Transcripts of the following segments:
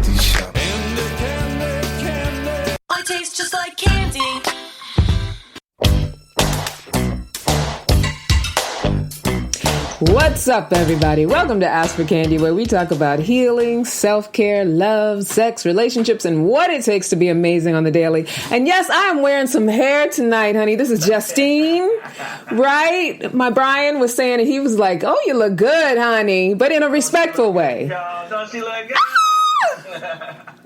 candy shop. I taste just like candy. What's up, everybody? Welcome to Ask for Candy, where we talk about healing, self-care, love, sex, relationships, and what it takes to be amazing on the daily. And yes, I am wearing some hair tonight, honey. This is Justine, right? My Brian was saying it. He was like, oh, you look good, honey, but in a respectful way. Don't she look good?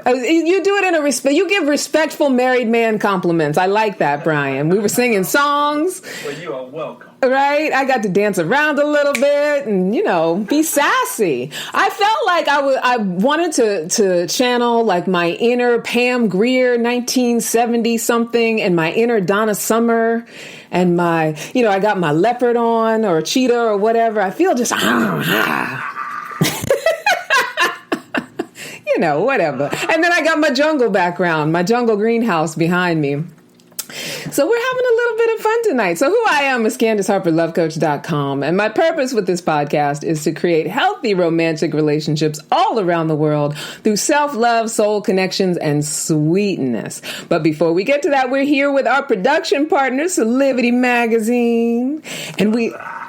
You do it in a respect. You give respectful married man compliments. I like that, Brian. We were singing songs. Well, you are welcome. Right? I got to dance around a little bit and, be sassy. I felt like I wanted to channel like my inner Pam Grier 1970 something and my inner Donna Summer and my, I got my leopard on or cheetah or whatever. I feel just, whatever. And then I got my jungle background, my jungle greenhouse behind me. So we're having a little bit of fun tonight. So who I am is CandiceHarperLoveCoach.com. And my purpose with this podcast is to create healthy romantic relationships all around the world through self-love, soul connections, and sweetness. But before we get to that, we're here with our production partner, Celebrity Magazine. And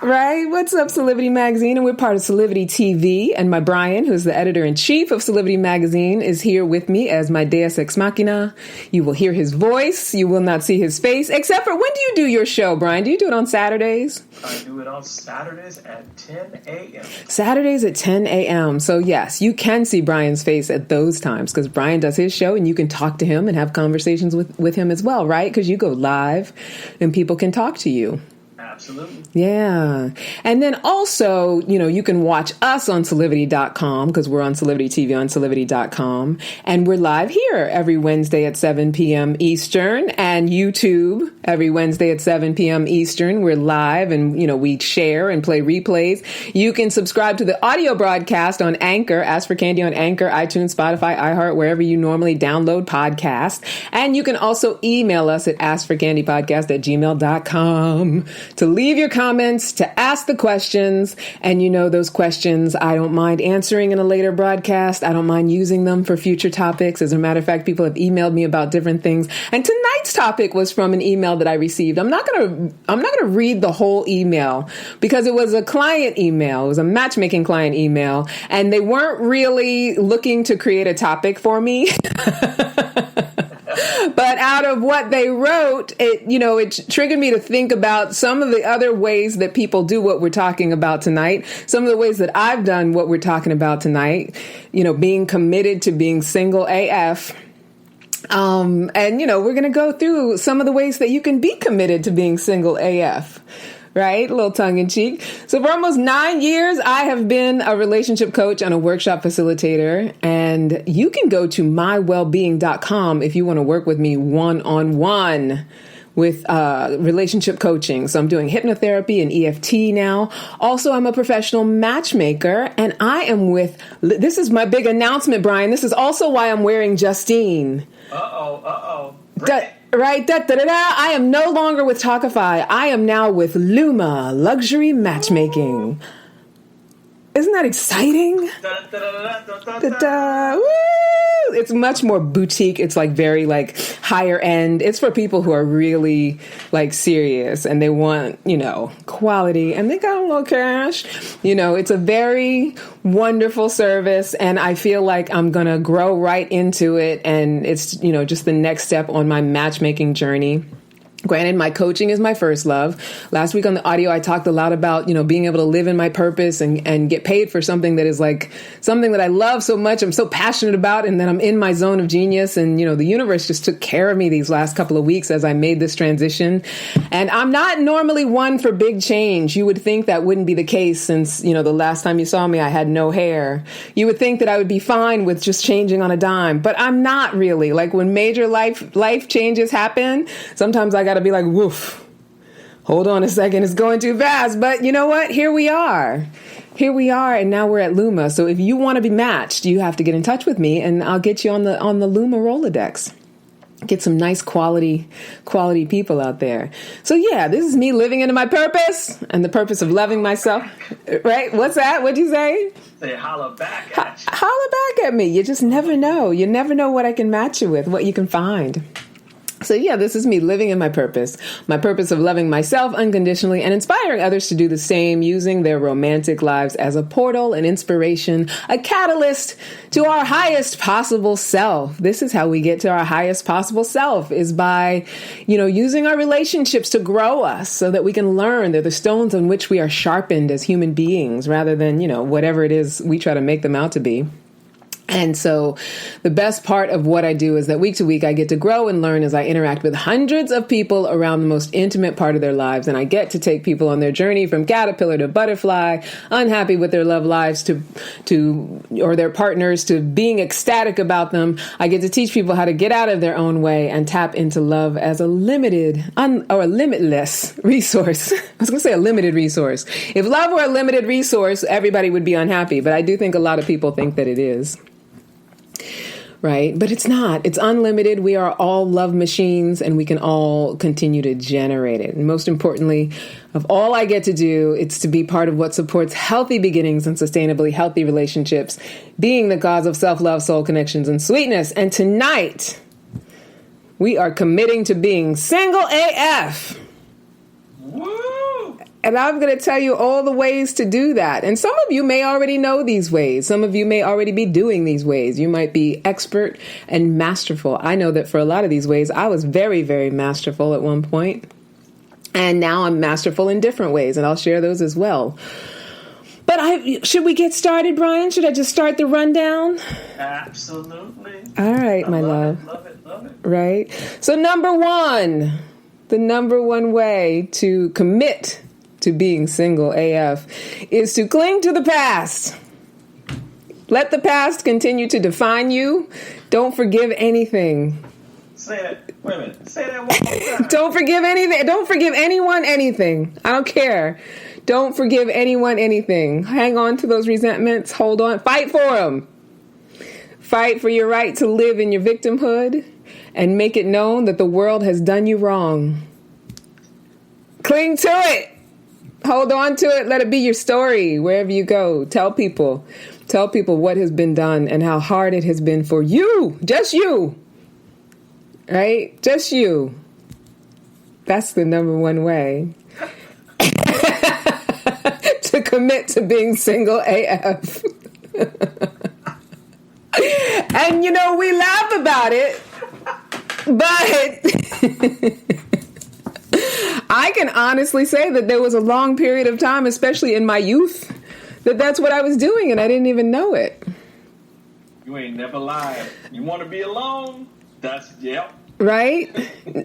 right? What's up, Celebrity Magazine? And we're part of Celebrity TV. And my Brian, who's the editor-in-chief of Celebrity Magazine, is here with me as my Deus Ex Machina. You will hear his voice. You will not see his face. Except for, when do you do your show, Brian? Do you do it on Saturdays? I do it on Saturdays at 10 a.m. Saturdays at 10 a.m. So yes, you can see Brian's face at those times because Brian does his show and you can talk to him and have conversations with him as well, right? Because you go live and people can talk to you. Absolutely. Yeah. And then also, you can watch us on Celebrity.com because we're on Celebrity TV on Celebrity.com. And we're live here every Wednesday at 7 p.m. Eastern and YouTube every Wednesday at 7 p.m. Eastern. We're live and, we share and play replays. You can subscribe to the audio broadcast on Anchor, Ask for Candy on Anchor, iTunes, Spotify, iHeart, wherever you normally download podcasts. And you can also email us at askforcandypodcast@gmail.com to leave your comments, to ask the questions. And those questions, I don't mind answering in a later broadcast. I don't mind using them for future topics. As a matter of fact, people have emailed me about different things. And tonight's topic was from an email that I received. I'm not going to read the whole email because it was a client email. It was a matchmaking client email. And they weren't really looking to create a topic for me. But out of what they wrote, it triggered me to think about some of the other ways that people do what we're talking about tonight. Some of the ways that I've done what we're talking about tonight, being committed to being single AF. And, we're going to go through some of the ways that you can be committed to being single AF. Right? A little tongue in cheek. So for almost 9 years, I have been a relationship coach and a workshop facilitator. And you can go to mywellbeing.com if you want to work with me one-on-one with relationship coaching. So I'm doing hypnotherapy and EFT now. Also, I'm a professional matchmaker and I am this is my big announcement, Brian. This is also why I'm wearing Justine. Right? I am no longer with Talkify. I am now with Luma Luxury Matchmaking. Isn't that exciting? Woo! It's much more boutique. It's very higher end. It's for people who are really serious and they want, quality and they got a little cash. It's a very wonderful service and I feel like I'm going to grow right into it. And it's, just the next step on my matchmaking journey. Granted, my coaching is my first love. Last week on the audio, I talked a lot about, being able to live in my purpose and get paid for something that is something that I love so much. I'm so passionate about and that I'm in my zone of genius. And, the universe just took care of me these last couple of weeks as I made this transition. And I'm not normally one for big change. You would think that wouldn't be the case since, the last time you saw me, I had no hair. You would think that I would be fine with just changing on a dime, but I'm not really. When major life changes happen, sometimes I got to be like, woof, hold on a second, it's going too fast. But you know what? Here we are. And now we're at Luma. So if you want to be matched, you have to get in touch with me and I'll get you on the Luma Rolodex. get some nice quality people out there. So yeah, this is me living into my purpose and the purpose of loving myself. Right? What's that? What'd you say? Say holla back at you. Holla back at me. You just never know. You never know what I can match you with, what you can find. So yeah, this is me living in my purpose of loving myself unconditionally and inspiring others to do the same, using their romantic lives as a portal, an inspiration, a catalyst to our highest possible self. This is how we get to our highest possible self, is by, using our relationships to grow us so that we can learn. They're the stones on which we are sharpened as human beings rather than, whatever it is we try to make them out to be. And so the best part of what I do is that week to week, I get to grow and learn as I interact with hundreds of people around the most intimate part of their lives. And I get to take people on their journey from caterpillar to butterfly, unhappy with their love lives or their partners, to being ecstatic about them. I get to teach people how to get out of their own way and tap into love as a limitless resource. I was going to say a limited resource. If love were a limited resource, everybody would be unhappy. But I do think a lot of people think that it is. Right? But it's not. It's unlimited. We are all love machines and we can all continue to generate it. And most importantly, of all I get to do, it's to be part of what supports healthy beginnings and sustainably healthy relationships, being the cause of self-love, soul connections, and sweetness. And tonight, we are committing to being single AF. Woo! And I'm going to tell you all the ways to do that. And some of you may already know these ways. Some of you may already be doing these ways. You might be expert and masterful. I know that for a lot of these ways, I was very, very masterful at one point. And now I'm masterful in different ways. And I'll share those as well. But should we get started, Brian? Should I just start the rundown? Absolutely. All right, my love. Love it. Right. So the number one way to commit to being single AF is to cling to the past. Let the past continue to define you. Don't forgive anything. Say that. Wait a minute. Say that one more time. Don't forgive anything. Don't forgive anyone anything. I don't care. Don't forgive anyone anything. Hang on to those resentments. Hold on. Fight for them. Fight for your right to live in your victimhood and make it known that the world has done you wrong. Cling to it. Hold on to it. Let it be your story wherever you go. Tell people what has been done and how hard it has been for you. Just you. Right? Just you. That's the number one way to commit to being single AF. And we laugh about it, but I can honestly say that there was a long period of time, especially in my youth, that's what I was doing, and I didn't even know it. You ain't never lied. You want to be alone? Yep. Right?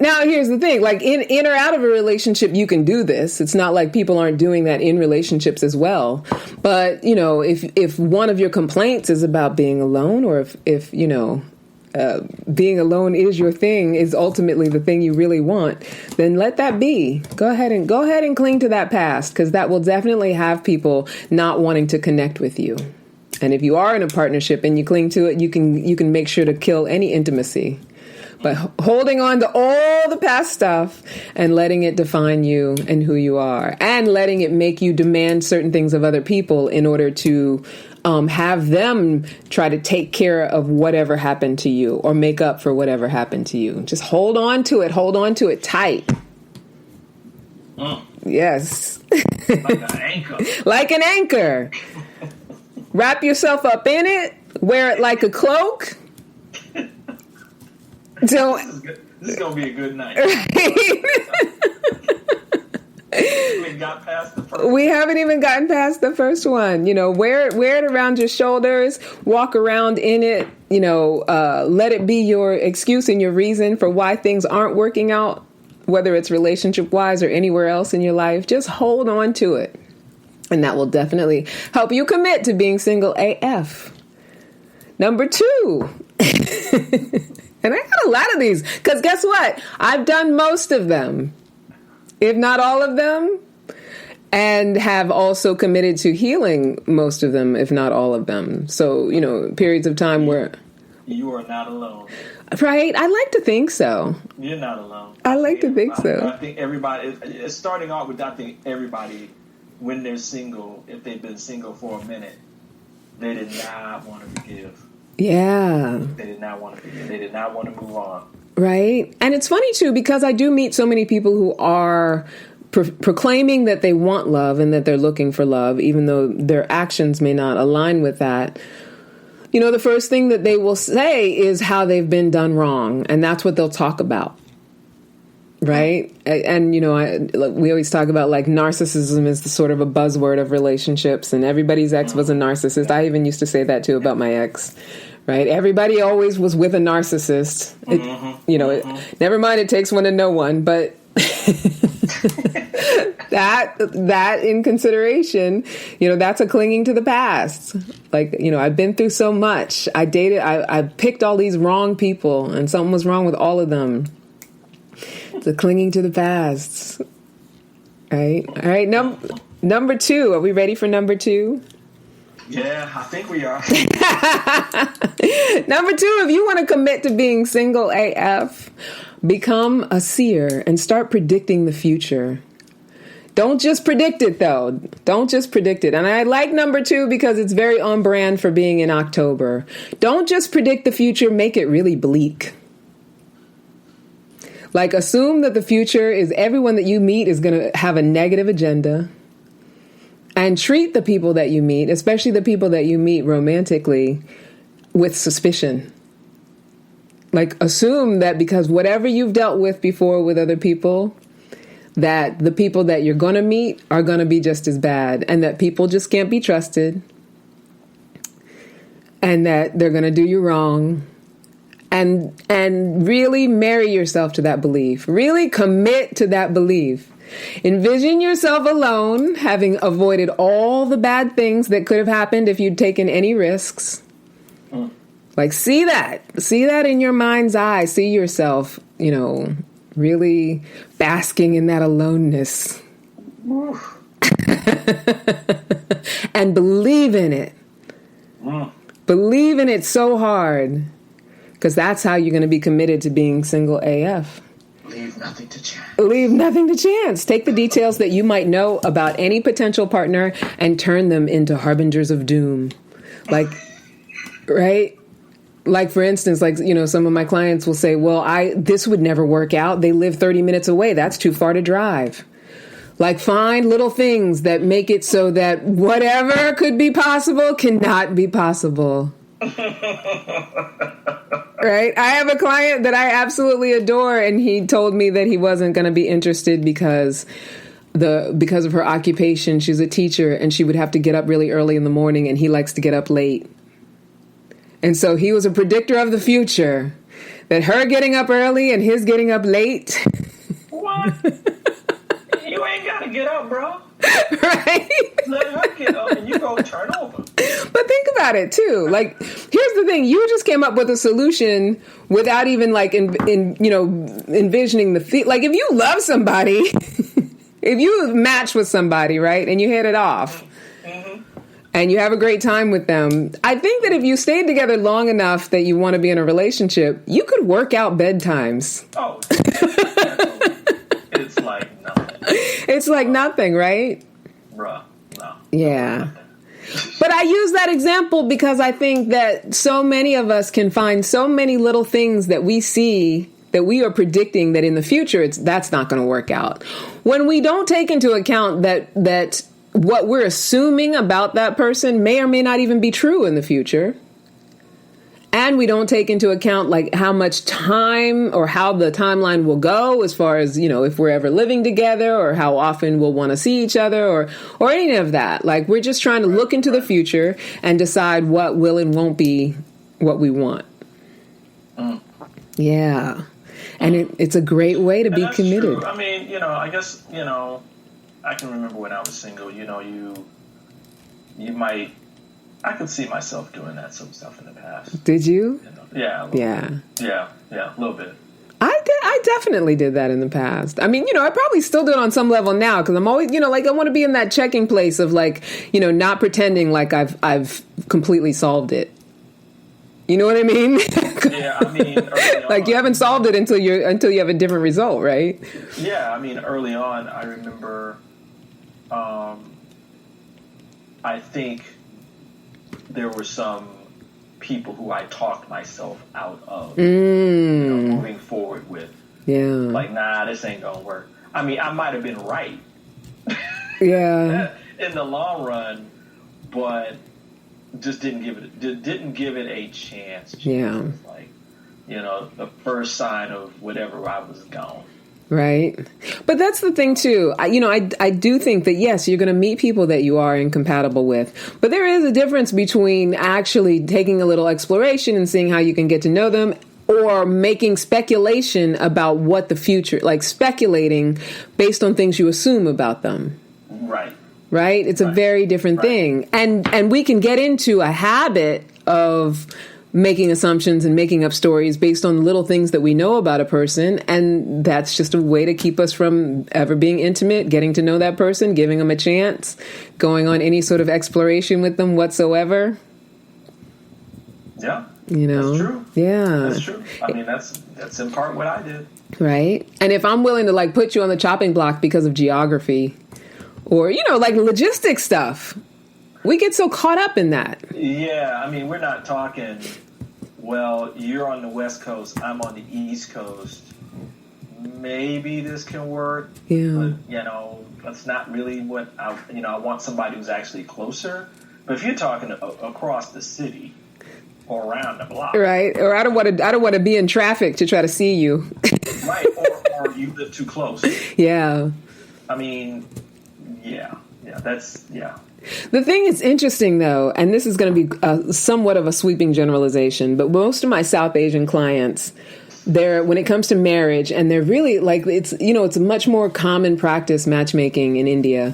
Now, here's the thing. Like, in or out of a relationship, you can do this. It's not like people aren't doing that in relationships as well. But, if one of your complaints is about being alone, or if being alone is your thing, is ultimately the thing you really want, then let that be. Go ahead and cling to that past, because that will definitely have people not wanting to connect with you. And if you are in a partnership and you cling to it, you can make sure to kill any intimacy. But holding on to all the past stuff and letting it define you and who you are, and letting it make you demand certain things of other people in order to have them try to take care of whatever happened to you or make up for whatever happened to you. Just hold on to it. Hold on to it tight. Yes. Like an anchor. Like an anchor. Wrap yourself up in it. Wear it like a cloak. So, this is going to be a good night. We haven't even gotten past the first one. Wear it around your shoulders, walk around in it, let it be your excuse and your reason for why things aren't working out, whether it's relationship wise or anywhere else in your life. Just hold on to it. And that will definitely help you commit to being single AF. Number 2. And I got a lot of these, because guess what? I've done most of them, if not all of them, and have also committed to healing most of them, if not all of them. So, periods of time where, You are not alone. Right? I like to think so. You're not alone. I like to think so. I think everybody, it's starting off with, I think everybody, when they're single, if they've been single for a minute, they did not want to forgive. Yeah. They did not want to forgive. They did not want to move on. Right. And it's funny, too, because I do meet so many people who are proclaiming that they want love and that they're looking for love, even though their actions may not align with that. You know, the first thing that they will say is how they've been done wrong. And that's what they'll talk about. Right. And, you know, we always talk about like narcissism is the sort of a buzzword of relationships, and everybody's ex was a narcissist. I even used to say that, too, about my ex. Right. Everybody always was with a narcissist. Never mind. It takes one to know one. But that in consideration, you know, that's a clinging to the past. Like, you know, I've been through so much. I picked all these wrong people, and something was wrong with all of them. It's a clinging to the past. Right. All right. Number 2. Are we ready for number 2? Yeah, I think we are. Number 2, if you want to commit to being single AF, become a seer and start predicting the future. Don't just predict it, though. Don't just predict it. And I like number 2 because it's very on brand for being in October. Don't just predict the future. Make it really bleak. Like, assume that the future is everyone that you meet is going to have a negative agenda. And treat the people that you meet, especially the people that you meet romantically, with suspicion. Like, assume that because whatever you've dealt with before with other people, that the people that you're going to meet are going to be just as bad, and that people just can't be trusted, and that they're going to do you wrong. And really marry yourself to that belief. Really commit to that belief. Envision yourself alone, having avoided all the bad things that could have happened if you'd taken any risks. Like, see that in your mind's eye. See yourself, you know, really basking in that aloneness. And believe in it. Believe in it so hard, because that's how you're going to be committed to being single AF. Leave nothing to chance. Leave nothing to chance. Take the details that you might know about any potential partner and turn them into harbingers of doom. Like, right? Like, for instance, like, you know, some of my clients will say, well, this would never work out. They live 30 minutes away. That's too far to drive. Like, find little things that make it so that whatever could be possible cannot be possible. Right? I have a client that I absolutely adore, and he told me that he wasn't going to be interested because of her occupation. She's a teacher, and she would have to get up really early in the morning, and he likes to get up late. And so he was a predictor of the future, that her getting up early and his getting up late. What? You ain't got to get up, bro. Right? Let her get up and you go turn over. But think about it, too. Like, here's the thing. You just came up with a solution without even, like, envisioning the... Like, if you love somebody, if you match with somebody, right, and you hit it off, and you have a great time with them, I think that if you stayed together long enough that you want to be in a relationship, you could work out bedtimes. Oh, it's like nothing. It's like nothing, right? Bruh, no. Yeah. But I use that example because I think that so many of us can find so many little things that we see that we are predicting that in the future that's not going to work out. When we don't take into account that what we're assuming about that person may or may not even be true in the future. And we don't take into account like how much time or how the timeline will go as far as, you know, if we're ever living together or how often we'll want to see each other or any of that. Like, we're just trying to look into the future and decide what will and won't be what we want. Yeah. And it's a great way to be committed. True. I mean, you know, I guess, you know, I can remember when I was single, you know, you might, I could see myself doing that some stuff in the past. Did you? Yeah. Yeah, a little bit. I definitely did that in the past. I mean, you know, I probably still do it on some level now because I'm always, you know, like I want to be in that checking place of like, you know, not pretending like I've completely solved it. You know what I mean? Yeah, I mean, early Like, on, you haven't solved it until you have a different result, right? yeah, I mean, early on, I remember, I think there were some people who I talked myself out of moving forward with. Yeah. Like, nah, this ain't gonna work. I mean, I might have been right Yeah. in the long run, but just didn't give it a chance. Yeah. Like, the first sign of whatever, I was gone. Right. But that's the thing, too. I do think that, yes, you're going to meet people that you are incompatible with. But there is a difference between actually taking a little exploration and seeing how you can get to know them, or making speculation about what the future, like speculating based on things you assume about them. Right. Right? It's a very different thing. And we can get into a habit of making assumptions and making up stories based on little things that we know about a person. And that's just a way to keep us from ever being intimate, getting to know that person, giving them a chance, going on any sort of exploration with them whatsoever. Yeah. That's true. Yeah. That's true. I mean, that's in part what I did. Right. And if I'm willing to like put you on the chopping block because of geography or, like logistics stuff, we get so caught up in that. Yeah. I mean, we're not talking, well, you're on the West Coast, I'm on the East Coast. Maybe this can work. Yeah. But, that's not really what I want somebody who's actually closer. But if you're talking across the city, or around the block, right? Or I don't want to be in traffic to try to see you, right? Or you live too close. Yeah. I mean, yeah. The thing is interesting, though, and this is going to be somewhat of a sweeping generalization, but most of my South Asian clients, when it comes to marriage, and they're really like it's a much more common practice matchmaking in India.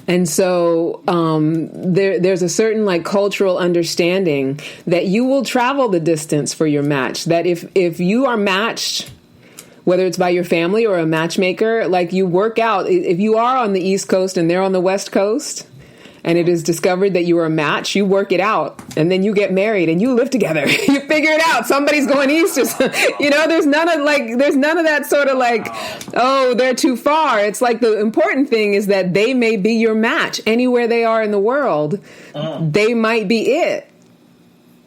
And so there's a certain like cultural understanding that you will travel the distance for your match. That if you are matched, whether it's by your family or a matchmaker, like you work out. If you are on the East Coast and they're on the West Coast, and it is discovered that you are a match, you work it out, and then you get married and you live together. You figure it out. Somebody's going east, or there's none of that sort of like, oh, they're too far. It's like the important thing is that they may be your match anywhere they are in the world. They might be it.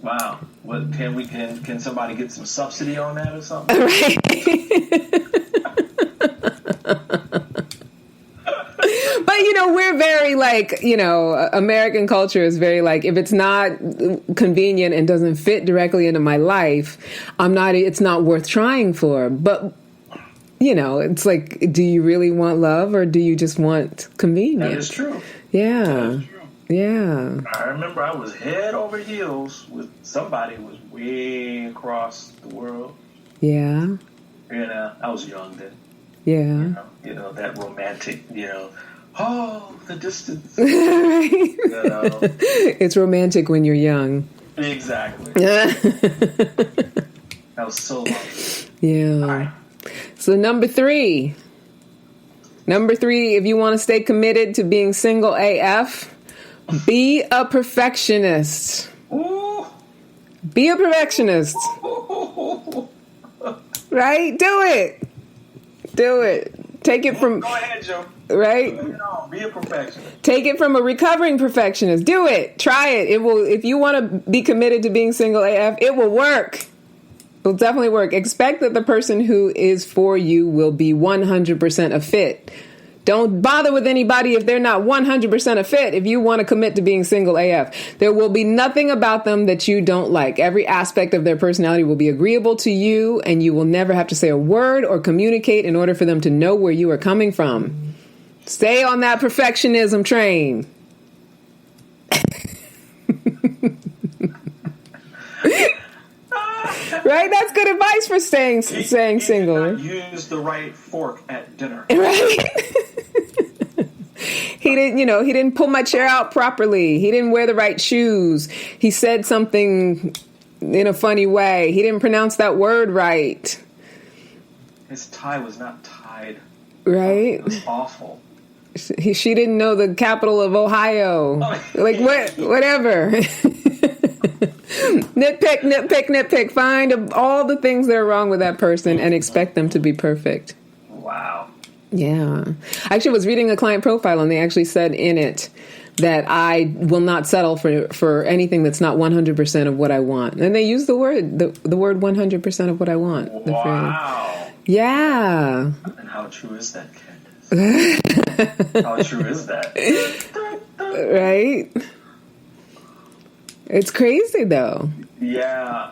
Wow. What can somebody get some subsidy on that or something? Right. But, we're very like, American culture is very like, if it's not convenient and doesn't fit directly into my life, it's not worth trying for. But, it's like, do you really want love or do you just want convenience? That is true. Yeah. That is true. Yeah. I remember I was head over heels with somebody who was way across the world. Yeah. I was young then. Yeah. That romantic, the distance. Right. It's romantic when you're young. Exactly. That was so long. Yeah. All right. So number three, if you want to stay committed to being single AF, be a perfectionist. Ooh. Be a perfectionist. Right? Do it. Take it from... Go ahead, Joe. Right? Be a perfectionist. Take it from a recovering perfectionist. Do it. Try it. It will. If you want to be committed to being single AF, it will work. It will definitely work. Expect that the person who is for you will be 100% a fit. Don't bother with anybody if they're not 100% a fit. If you want to commit to being single AF, there will be nothing about them that you don't like. Every aspect of their personality will be agreeable to you, and you will never have to say a word or communicate in order for them to know where you are coming from. Stay on that perfectionism train. Right? That's good advice for staying single. Use the right fork at dinner. Right? He didn't pull my chair out properly. He didn't wear the right shoes. He said something in a funny way. He didn't pronounce that word right. His tie was not tied. Right? It was awful. She didn't know the capital of Ohio. Like, whatever. Nitpick, nitpick, nitpick. Find all the things that are wrong with that person and expect them to be perfect. Wow. Yeah. I actually was reading a client profile and they actually said in it that I will not settle for anything that's not 100% of what I want. And they use the word 100% of what I want. Wow. Yeah. And how true is that, Candace? How true is that? Right? It's crazy though. Yeah.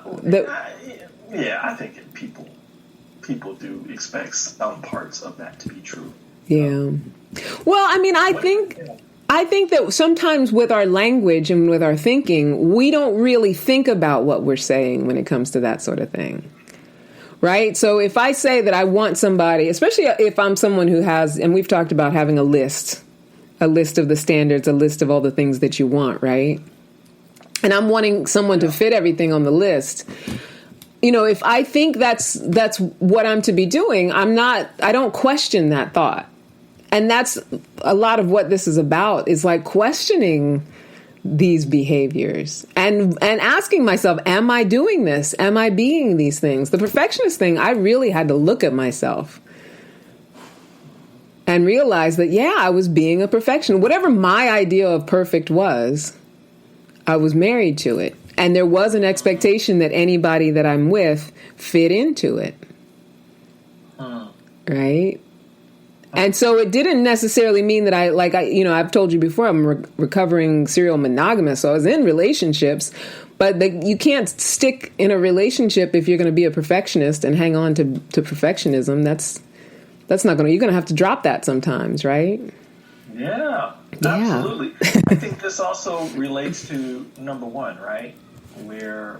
I think people do expect some parts of that to be true. Yeah. Well, I mean, I think that sometimes with our language and with our thinking, we don't really think about what we're saying when it comes to that sort of thing. Right? So if I say that I want somebody, especially if I'm someone who has, and we've talked about having a list of the standards, a list of all the things that you want, right? And I'm wanting someone to fit everything on the list. You know, if I think that's what I'm to be doing, I don't question that thought. And that's a lot of what this is about, is like questioning these behaviors and asking myself, am I doing this? Am I being these things? The perfectionist thing, I really had to look at myself and realize that, yeah, I was being a perfectionist. Whatever my idea of perfect was, I was married to it. And there was an expectation that anybody that I'm with fit into it. Right? And so it didn't necessarily mean that I've told you before, I'm a recovering serial monogamous. So I was in relationships, but you can't stick in a relationship if you're going to be a perfectionist and hang on to perfectionism. That's not going to, you're going to have to drop that sometimes, right? Yeah, absolutely. I think this also relates to number one, right? Where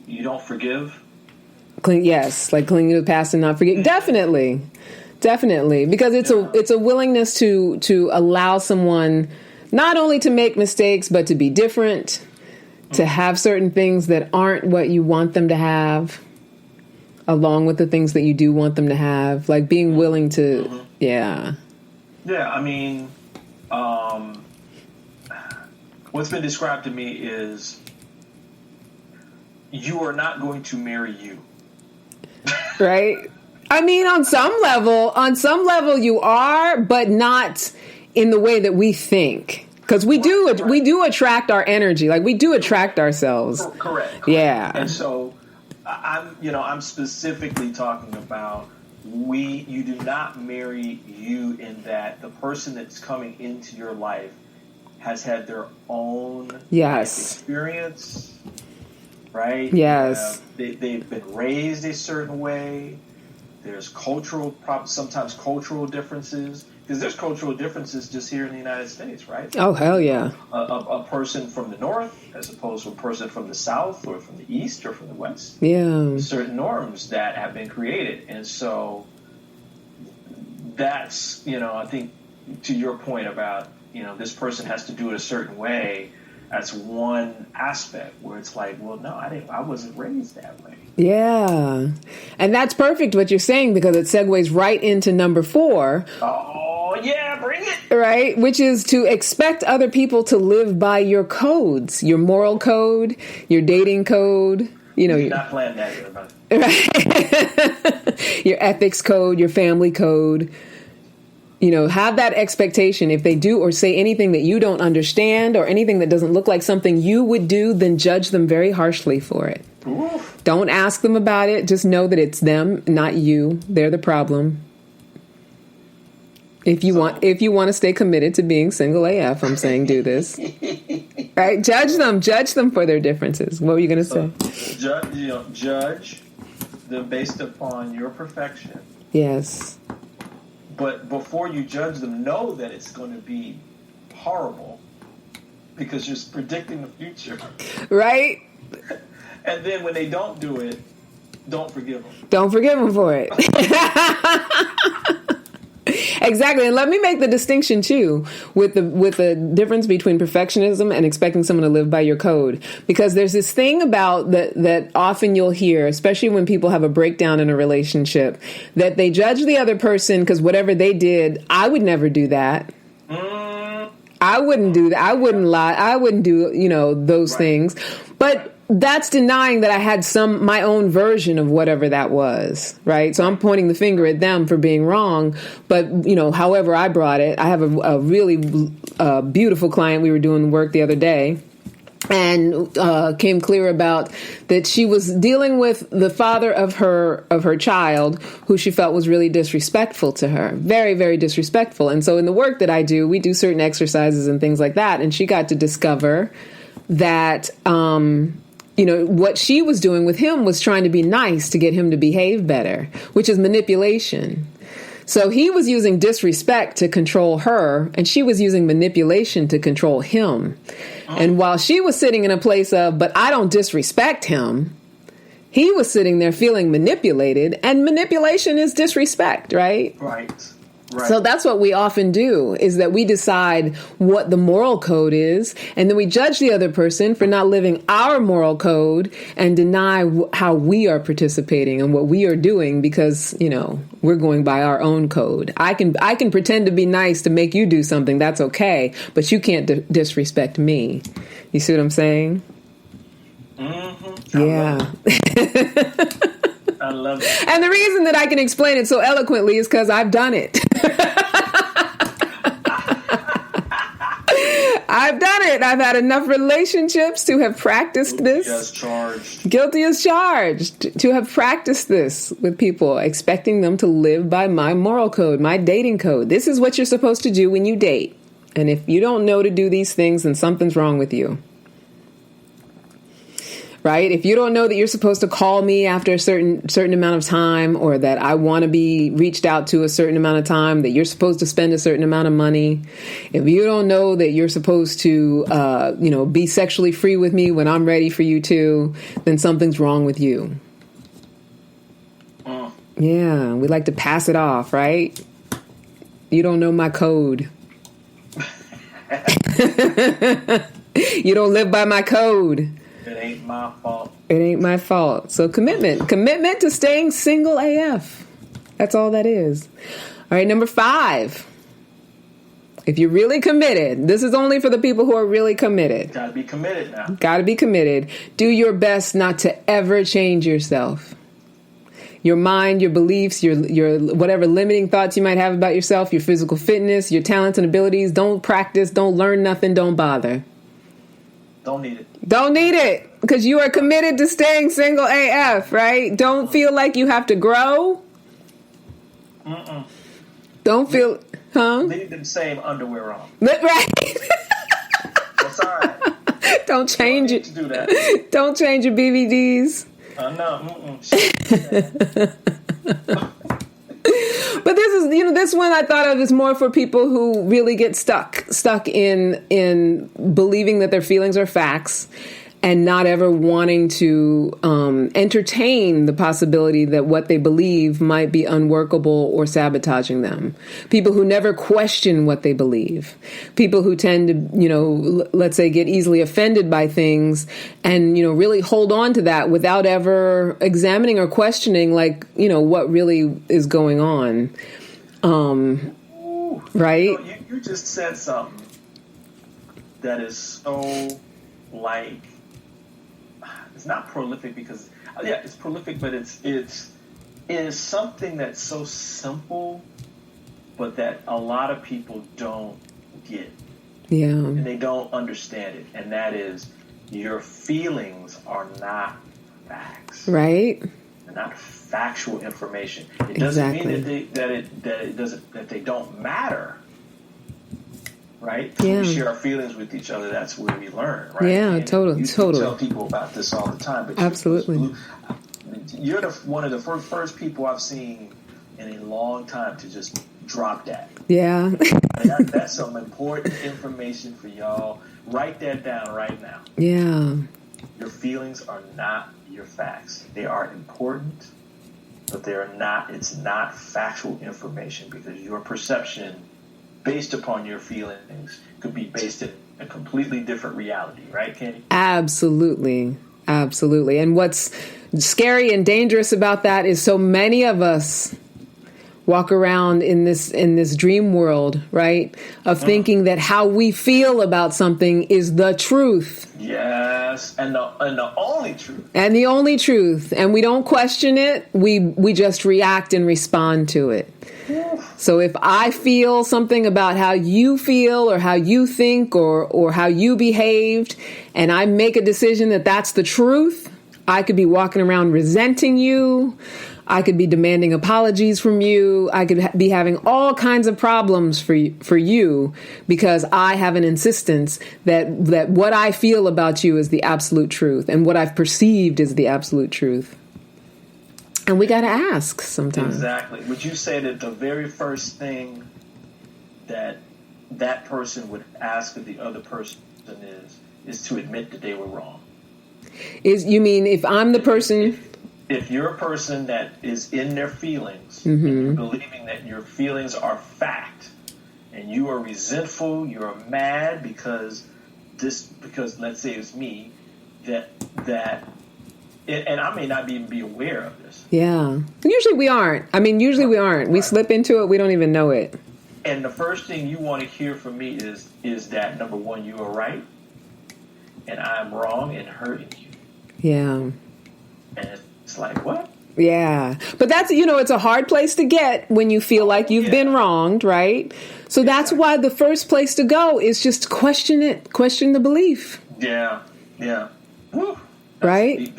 you don't forgive. Yes, like clinging to the past and not forget. Definitely, because it's a willingness to allow someone not only to make mistakes but to be different, to have certain things that aren't what you want them to have, along with the things that you do want them to have. Like being willing to, yeah. I mean, what's been described to me is you are not going to marry you. Right? I mean, on some level you are, but not in the way that we think. Because we do attract our energy. Like we do attract ourselves. Correct. Yeah. And so I'm specifically talking about you do not marry you in that the person that's coming into your life has had their own life experience, right? Yes. They've been raised a certain way. There's sometimes cultural differences, because there's cultural differences just here in the United States, right? Oh, hell yeah. A person from the north as opposed to a person from the south or from the east or from the west. Yeah. Certain norms that have been created. And so that's, I think to your point about, this person has to do it a certain way. That's one aspect where it's like, well, no, I wasn't raised that way. Yeah. And that's perfect what you're saying, because it segues right into number 4. Oh, yeah, bring it. Right? Which is to expect other people to live by your codes, your moral code, your dating code. You're not playing negative about it. Right? Your ethics code, your family code. Have that expectation. If they do or say anything that you don't understand or anything that doesn't look like something you would do, then judge them very harshly for it. Oof. Don't ask them about it. Just know that it's them, not you. They're the problem. If you want to stay committed to being single AF, I'm saying do this. Right? Judge them for their differences. What were you going to say? Judge them based upon your perfection. Yes. But before you judge them, know that it's going to be horrible because you're predicting the future. Right? And then when they don't do it, don't forgive them. Don't forgive them for it. Exactly. And let me make the distinction too with the difference between perfectionism and expecting someone to live by your code. Because there's this thing about that often you'll hear, especially when people have a breakdown in a relationship, that they judge the other person because whatever they did, I would never do that. I wouldn't do that. I wouldn't lie. I wouldn't do, those things. But that's denying that I had my own version of whatever that was, right? So I'm pointing the finger at them for being wrong. But, however I brought it, I have a really beautiful client. We were doing work the other day, and came clear about that she was dealing with the father of her child, who she felt was really disrespectful to her, very, very disrespectful. And so in the work that I do, we do certain exercises and things like that, and she got to discover that what she was doing with him was trying to be nice to get him to behave better, which is manipulation. So he was using disrespect to control her, and she was using manipulation to control him. And while she was sitting in a place of, but I don't disrespect him, he was sitting there feeling manipulated, and manipulation is disrespect, right? Right. So that's what we often do, is that we decide what the moral code is, and then we judge the other person for not living our moral code and deny how we are participating and what we are doing because, we're going by our own code. I can pretend to be nice to make you do something. That's okay. But you can't disrespect me. You see what I'm saying? Mm-hmm. Yeah. I love it. And the reason that I can explain it so eloquently is because I've done it. I've done it. I've had enough relationships to have practiced this. Guilty as charged. To have practiced this with people, expecting them to live by my moral code, my dating code. This is what you're supposed to do when you date. And if you don't know to do these things, then something's wrong with you. Right? If you don't know that you're supposed to call me after a certain amount of time, or that I want to be reached out to a certain amount of time, that you're supposed to spend a certain amount of money, if you don't know that you're supposed to, be sexually free with me when I'm ready for you to, then something's wrong with you. Yeah, we like to pass it off, right? You don't know my code. You don't live by my code. It ain't my fault. It ain't my fault. So commitment to staying single AF. That's all that is. All right, number 5. If you're really committed, this is only for the people who are really committed. Gotta be committed now. Gotta be committed. Do your best not to ever change yourself. Your mind, your beliefs, your whatever limiting thoughts you might have about yourself, your physical fitness, your talents and abilities. Don't practice, don't learn nothing, don't bother. Don't need it. Don't need it, because you are committed to staying single AF, right? Don't feel like you have to grow. Don't feel, Leave them same underwear on. Right. That's all right. Don't change it. To do that. Don't change your BVDs. No. But this is, this one I thought of is more for people who really get stuck in believing that their feelings are facts and not ever wanting to entertain the possibility that what they believe might be unworkable or sabotaging them. People who never question what they believe. People who tend to, let's say, get easily offended by things and, really hold on to that without ever examining or questioning, what really is going on. Right? You just said something that is so, it's not prolific because, it's prolific, but it is something that's so simple, but that a lot of people don't get. Yeah. And they don't understand it. And that is, your feelings are not facts. Right. They're not factual information. It doesn't mean that they don't matter. Right? Yeah. We share our feelings with each other. That's where we learn, right? Yeah, and totally. You tell people about this all the time. But absolutely. You're one of the first people I've seen in a long time to just drop that. Yeah. That's some important information for y'all. Write that down right now. Yeah. Your feelings are not your facts. They are important, but it's not factual information, because your perception based upon your feelings could be based in a completely different reality, right, Kenny? Absolutely. And what's scary and dangerous about that is so many of us walk around in this dream world, right? Of thinking that how we feel about something is the truth. Yes, and the only truth. And the only truth. And we don't question it. We just react and respond to it. So if I feel something about how you feel or how you think or how you behaved, and I make a decision that that's the truth, I could be walking around resenting you. I could be demanding apologies from you. I could be having all kinds of problems for you because I have an insistence that what I feel about you is the absolute truth and what I've perceived is the absolute truth. And we got to ask sometimes. Exactly. Would you say that the very first thing that person would ask of the other person is to admit that they were wrong? You mean if I'm the person? If you're a person that is in their feelings, and you're believing that your feelings are fact, and you are resentful, you're mad because let's say it's me, that and I may not even be aware of this. Yeah. Usually we aren't. We aren't. We slip into it. We don't even know it. And the first thing you want to hear from me is that, number one, you are right, and I'm wrong in hurting you. Yeah. And it's like, what? Yeah. But that's, it's a hard place to get when you feel like you've been wronged, right? So that's why the first place to go is just question it. Question the belief. Yeah. Yeah. Woo. Right?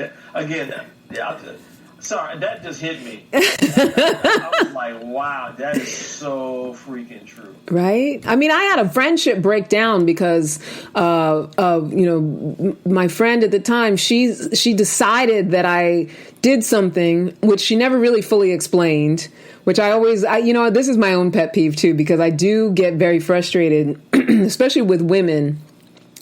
Sorry, that just hit me. I was like, wow, that is so freaking true. Right? I had a friendship break down because, my friend at the time, she decided that I did something which she never really fully explained, which this is my own pet peeve too, because I do get very frustrated, especially with women,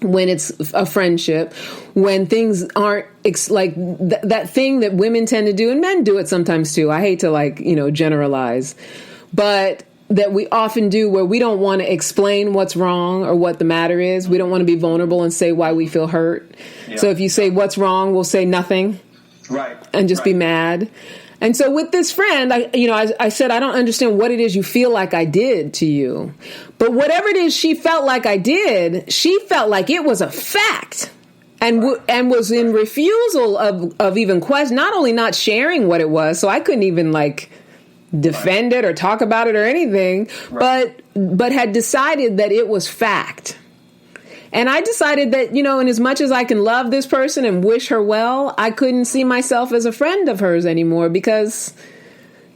when it's a friendship, when things aren't that thing that women tend to do, and men do it sometimes too. I hate to generalize, but that we often do, where we don't want to explain what's wrong or what the matter is. We don't want to be vulnerable and say why we feel hurt. Yeah. So if you say what's wrong, we'll say nothing. Right. And just be mad. And so with this friend, I said, I don't understand what it is you feel like I did to you. But whatever it is she felt like I did, she felt like it was a fact and was in refusal of even question, not only not sharing what it was, so I couldn't even defend it or talk about it or anything, but had decided that it was fact. And I decided that, in as much as I can love this person and wish her well, I couldn't see myself as a friend of hers anymore because,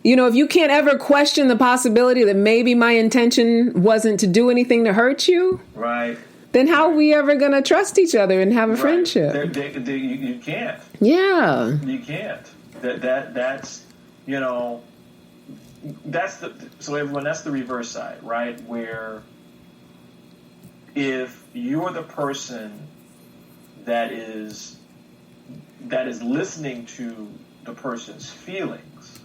if you can't ever question the possibility that maybe my intention wasn't to do anything to hurt you, right? Then how are we ever going to trust each other and have a friendship? You can't. Yeah. You can't. That's so everyone, that's the reverse side, right? Where if you're the person that is listening to the person's feelings,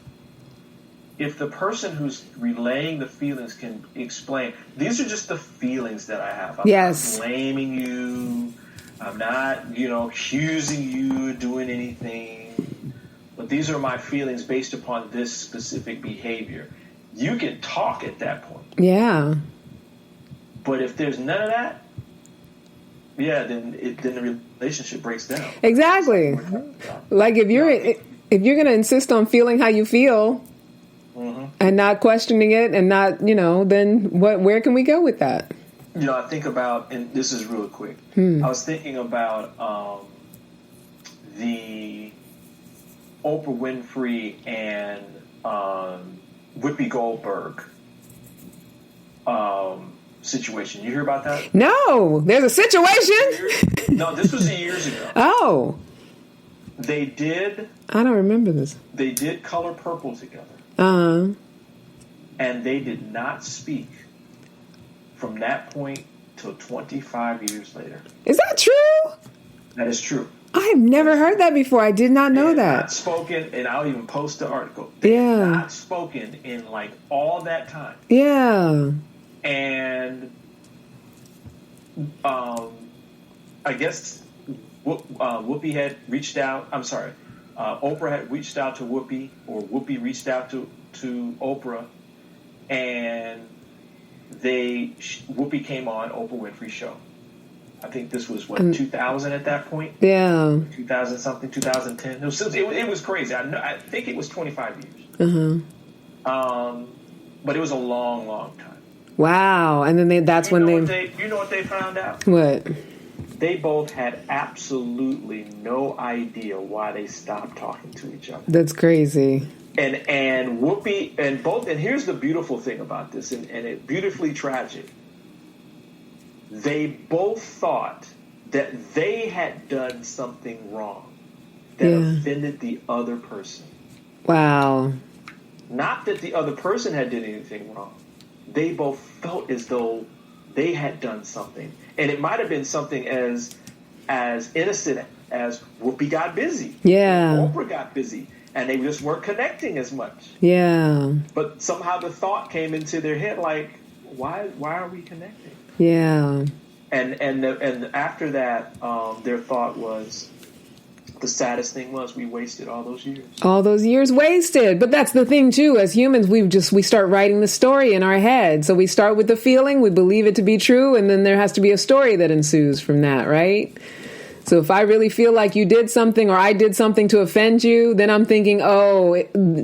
if the person who's relaying the feelings can explain, these are just the feelings that I have. I'm not blaming you. I'm not, accusing you of doing anything. But these are my feelings based upon this specific behavior. You can talk at that point. Yeah. But if there's none of that, then the relationship breaks down. Exactly. Like if you're going to insist on feeling how you feel and not questioning it and not, then where can we go with that? I think about, and this is real quick. I was thinking about the Oprah Winfrey and Whoopi Goldberg situation. You hear about that? No, there's a situation. No, this was years ago. Oh, they did. I don't remember this. They did Color Purple together. And they did not speak from that point till 25 years later. Is that true? That is true. I have never heard that before. I did not know that. Not spoken, and I'll even post the article. They had not spoken in all that time. Yeah. And I guess Whoopi had reached out. I'm sorry. Oprah had reached out to Whoopi, or Whoopi reached out to Oprah, and Whoopi came on Oprah Winfrey Show. I think this was 2000 at that point. Yeah, 2000 something, 2010. It was crazy. I think it was 25 years. But it was a long, long time. Wow. And then that's when they. You know what they found out? What? They both had absolutely no idea why they stopped talking to each other. That's crazy. And Whoopi and here's the beautiful thing about this, and it beautifully tragic. They both thought that they had done something wrong that offended the other person. Wow. Not that the other person had done anything wrong. They both felt as though they had done something. And it might have been something as innocent as Whoopi got busy. Yeah. Oprah got busy. And they just weren't connecting as much. Yeah. But somehow the thought came into their head like, why are we connecting? Yeah. And after that, their thought was, the saddest thing was we wasted all those years. All those years wasted. But that's the thing, too. As humans, we start writing the story in our head. So we start with the feeling, we believe it to be true, and then there has to be a story that ensues from that, right? So if I really feel like you did something or I did something to offend you, then I'm thinking,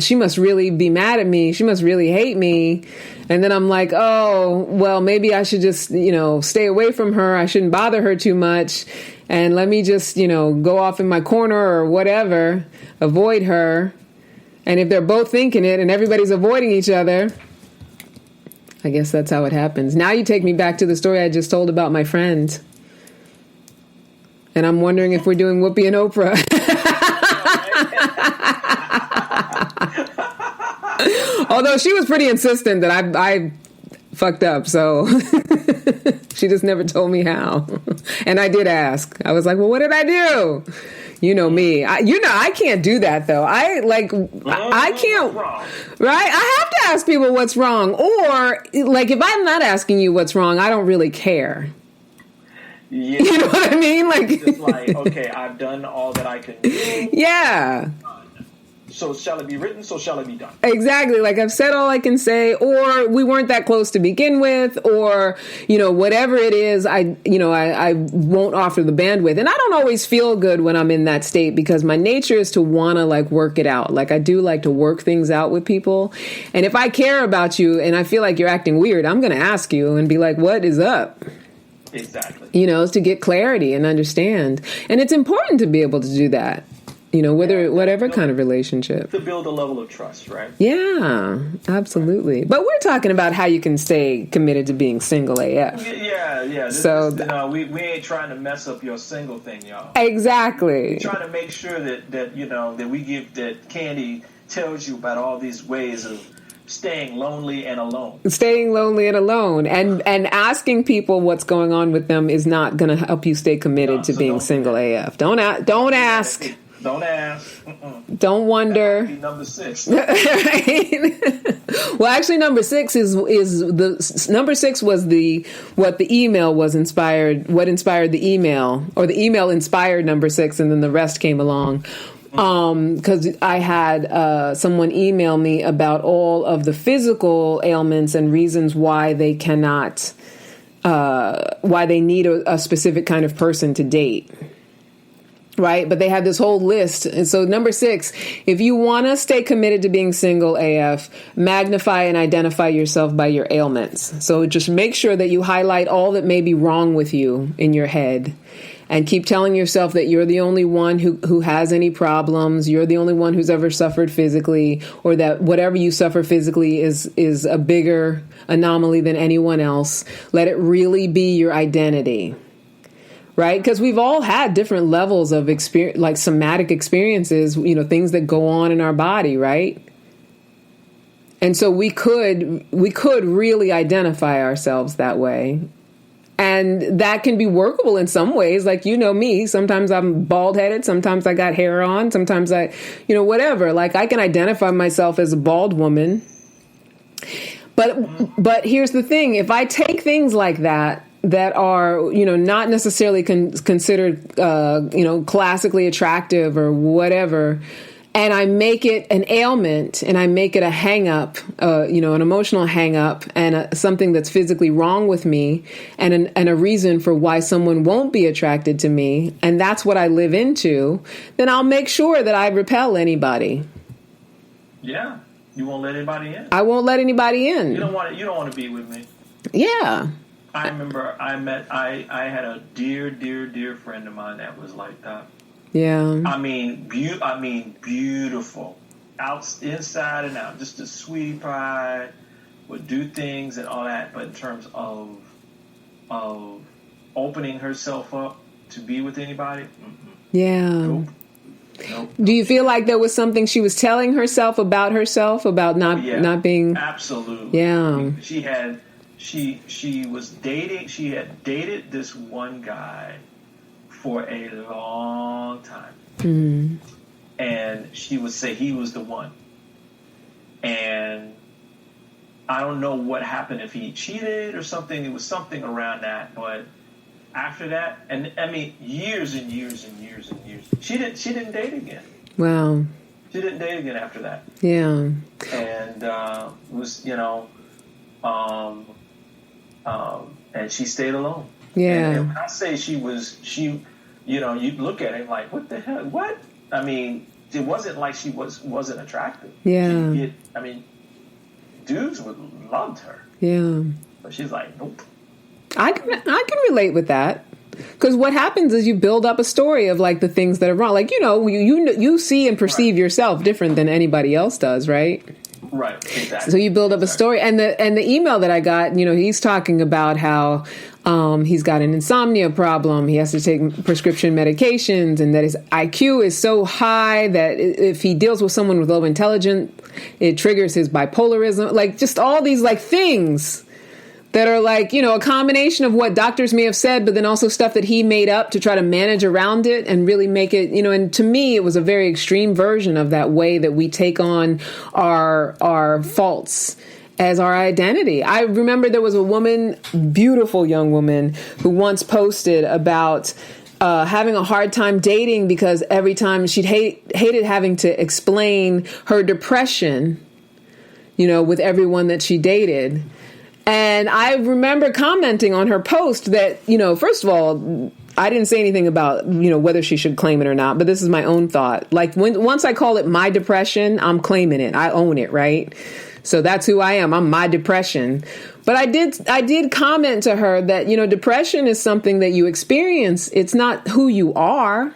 she must really be mad at me. She must really hate me. And then I'm like, well, maybe I should just, stay away from her. I shouldn't bother her too much. And let me just, go off in my corner or whatever, avoid her. And if they're both thinking it and everybody's avoiding each other, I guess that's how it happens. Now you take me back to the story I just told about my friend. And I'm wondering if we're doing Whoopi and Oprah. Although she was pretty insistent that I fucked up, so she just never told me how. And I did ask. I was like, well, what did I do? You know me. I can't do that, though. I can't, right? I have to ask people what's wrong. Or, if I'm not asking you what's wrong, I don't really care. Yeah. You know what I mean? It's like, okay, I've done all that I can do. Yeah. So shall it be written, so shall it be done. Exactly. I've said all I can say, or we weren't that close to begin with, or, whatever it is, I won't offer the bandwidth. And I don't always feel good when I'm in that state because my nature is to want to work it out. I do like to work things out with people. And if I care about you and I feel like you're acting weird, I'm going to ask you and be like, what is up? Exactly. To get clarity and understand. And it's important to be able to do that, whatever kind of relationship. To build a level of trust, right? Yeah, absolutely. But we're talking about how you can stay committed to being single AF. Yeah. We ain't trying to mess up your single thing, y'all. Exactly. We're trying to make sure that Candy tells you about all these ways of staying lonely and alone. And asking people what's going on with them is not going to help you stay committed to being single AF. Don't ask. Don't ask. Mm-mm. Don't wonder. Number 6. Right? Well, actually, number 6 number 6 was what the email was inspired. What inspired the email, or the email inspired number 6, and then the rest came along. Because I had someone email me about all of the physical ailments and reasons why they cannot, why they need a specific kind of person to date. Right. But they had this whole list. And so number 6, if you want to stay committed to being single AF, magnify and identify yourself by your ailments. So just make sure that you highlight all that may be wrong with you in your head. And keep telling yourself that you're the only one who has any problems. You're the only one who's ever suffered physically, or that whatever you suffer physically is a bigger anomaly than anyone else. Let it really be your identity. Right? Because we've all had different levels of experience, somatic experiences, things that go on in our body. Right. And so we could really identify ourselves that way. And that can be workable in some ways. Me, sometimes I'm bald headed. Sometimes I got hair on. Sometimes whatever. I can identify myself as a bald woman. But here's the thing. If I take things like that are, not necessarily considered, classically attractive or whatever, and I make it an ailment, and I make it a hang up, an emotional hang up, and something that's physically wrong with me, and a reason for why someone won't be attracted to me, and that's what I live into, then I'll make sure that I repel anybody. Yeah, you won't let anybody in. I won't let anybody in. You don't want to be with me. Yeah. I remember I had a dear friend of mine that was like that. Yeah. I mean, beautiful, inside and out, just a sweetie pie, would do things and all that. But in terms of opening herself up to be with anybody, yeah. Nope. Do you feel like there was something she was telling herself about not being? Absolutely. Yeah. She had dated this one guy for a long time. Mm-hmm. And she would say he was the one. And I don't know what happened, if he cheated or something. It was something around that. But after that, and I mean, years and years and years and years, she didn't date again. Wow. She didn't date again after that. Yeah. And was, and she stayed alone. Yeah. And when I say you'd look at it like, what the hell? What? I mean, it wasn't like she wasn't attractive. Yeah. Dudes loved her. Yeah. But she's like, nope. I can relate with that. Because what happens is you build up a story of like the things that are wrong. Like, you see and perceive yourself different than anybody else does, right? Right, exactly. So you build up a story, and the email that I got, he's talking about how he's got an insomnia problem. He has to take prescription medications, and that his IQ is so high that if he deals with someone with low intelligence, it triggers his bipolarism. Like just all these like things that are like, a combination of what doctors may have said, but then also stuff that he made up to try to manage around it and really make it, and to me, it was a very extreme version of that way that we take on our faults as our identity. I remember there was a woman, beautiful young woman, who once posted about having a hard time dating because every time she'd hated having to explain her depression, with everyone that she dated. And I remember commenting on her post that, first of all, I didn't say anything about, whether she should claim it or not, but this is my own thought. Like once I call it my depression, I'm claiming it. I own it, right? So that's who I am. I'm my depression. But I did comment to her that, depression is something that you experience. It's not who you are.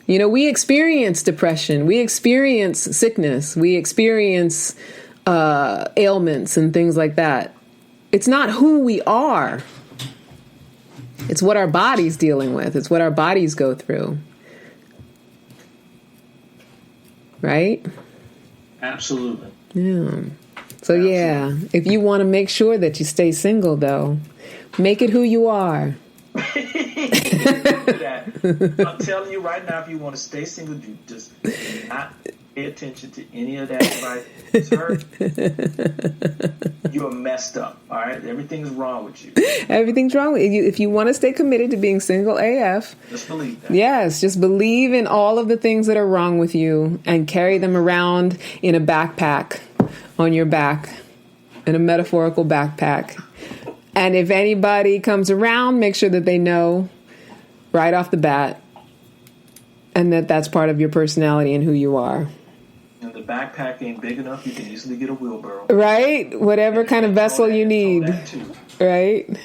We experience depression. We experience sickness. We experience ailments and things like that. It's not who we are. It's what our body's dealing with. It's what our bodies go through. Right? Absolutely. Yeah. So yeah, if you want to make sure that you stay single, though, make it who you are. I'm telling you right now, if you want to stay single, you just not pay attention to any of that advice. Sir, you are messed up. All right, everything's wrong with you. Everything's wrong with you. If you want to stay committed to being single AF, just believe that. Yes, just believe in all of the things that are wrong with you and carry them around in a backpack on your back, in a metaphorical backpack. And if anybody comes around, make sure that they know right off the bat, and that's part of your personality and who you are. And the backpack ain't big enough, you can easily get a wheelbarrow. Right? Whatever kind of vessel you need. Right?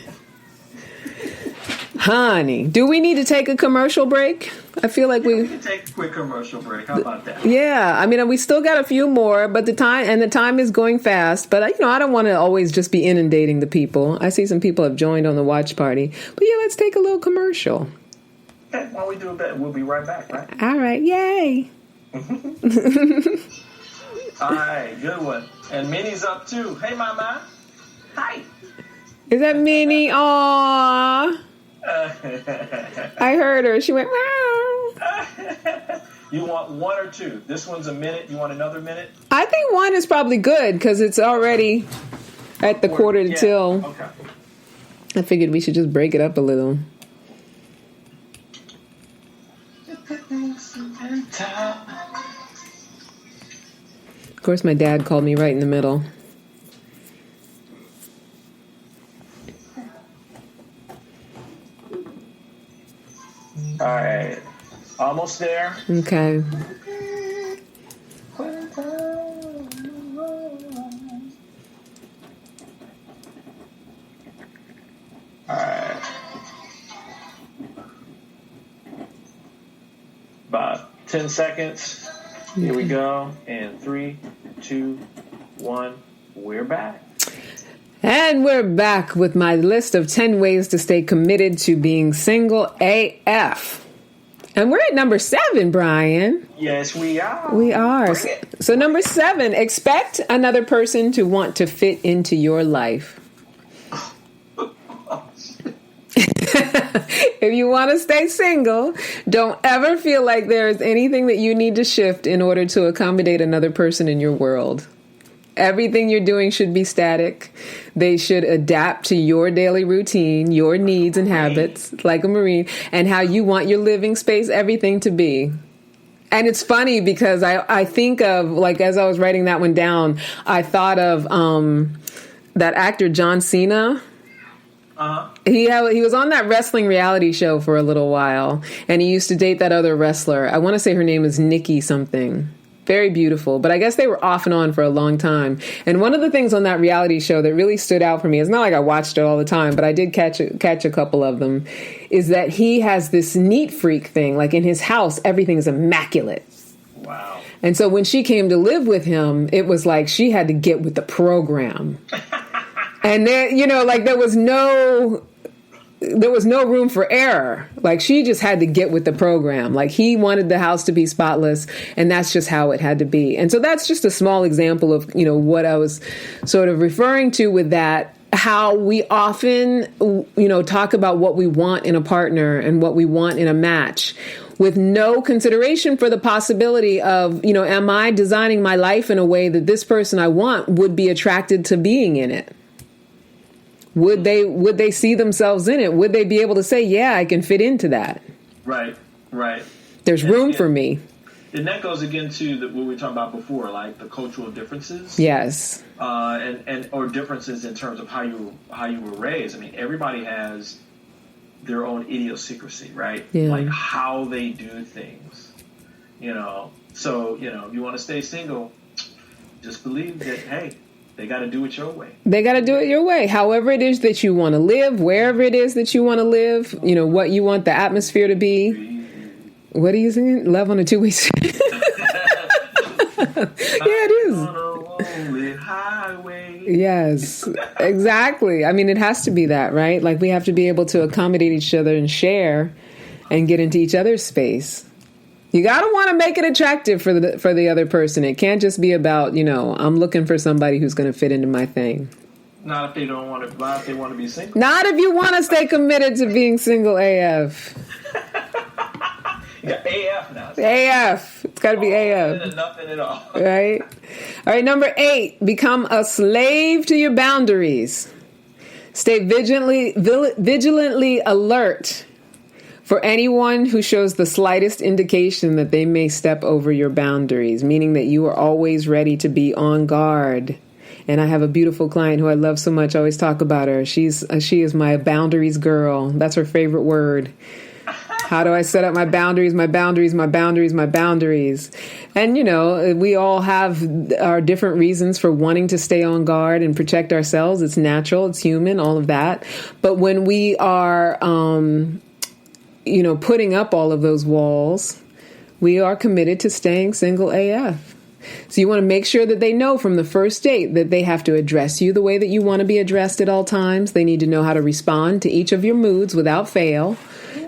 Honey, do we need to take a commercial break? I feel like we can take a quick commercial break. How about that? Yeah, I mean, we still got a few more, but the time is going fast. But I don't want to always just be inundating the people. I see some people have joined on the watch party. But yeah, let's take a little commercial. Okay, while we do that, we'll be right back, right? All right, yay! All right, good one. And Minnie's up too. Hey, Mama. Hi. Is that Minnie? Aww. I heard her. She went, meow. You want one or two? This one's a minute. You want another minute? I think one is probably good because it's already at the quarter to till. Okay. I figured we should just break it up a little. Time. Of course, my dad called me right in the middle. All right. Almost there. Okay. All right. About 10 seconds. Here we go. And 3, 2, 1. We're back. And we're back with my list of 10 ways to stay committed to being single AF. And we're at number 7, Brian. Yes, we are. We are. Bring it. So number 7, expect another person to want to fit into your life. If you want to stay single, don't ever feel like there is anything that you need to shift in order to accommodate another person in your world. Everything you're doing should be static. They should adapt to your daily routine, your needs and habits, like a Marine, and how you want your living space, everything to be. And it's funny because I think of, like, as I was writing that one down, I thought of that actor John Cena. Uh-huh. He was on that wrestling reality show for a little while, and he used to date that other wrestler. I want to say her name is Nikki something. Very beautiful, but I guess they were off and on for a long time. And one of the things on that reality show that really stood out for me, it's not like I watched it all the time, but I did catch a couple of them, is that he has this neat freak thing. Like in his house, everything is immaculate. Wow. And so when she came to live with him, it was like she had to get with the program. And there, like there was no room for error. Like she just had to get with the program. Like he wanted the house to be spotless, and that's just how it had to be. And so that's just a small example of, what I was sort of referring to with that, how we often, talk about what we want in a partner and what we want in a match with no consideration for the possibility of, am I designing my life in a way that this person I want would be attracted to being in it? Would they see themselves in it? Would they be able to say, yeah, I can fit into that? Right. There's room for me. And that goes again to what we were talking about before, like the cultural differences. Yes. Or differences in terms of how you were raised. I mean, everybody has their own idiosyncrasy, right? Yeah. Like how they do things. So, if you want to stay single, just believe that, hey, they got to do it your way. They got to do it your way. However it is that you want to live, wherever it is that you want to live, what you want the atmosphere to be. What are you singing? Love on a two-way street. Yeah, it is. On a lonely highway. Yes, exactly. I mean, it has to be that, right? Like we have to be able to accommodate each other and share and get into each other's space. You got to want to make it attractive for the other person. It can't just be about, I'm looking for somebody who's going to fit into my thing. Not if they don't want to. Not if they want to be single. Not if you want to stay committed to being single AF. You got AF now. AF. It's got to be AF. Nothing at all. Right? All right, number 8. Become a slave to your boundaries. Stay vigilantly alert for anyone who shows the slightest indication that they may step over your boundaries, meaning that you are always ready to be on guard. And I have a beautiful client who I love so much. I always talk about her. She is my boundaries girl. That's her favorite word. How do I set up my boundaries, my boundaries, my boundaries, my boundaries? And, we all have our different reasons for wanting to stay on guard and protect ourselves. It's natural. It's human, all of that. But when we are putting up all of those walls, we are committed to staying single AF. So you want to make sure that they know from the first date that they have to address you the way that you want to be addressed at all times. They need to know how to respond to each of your moods without fail.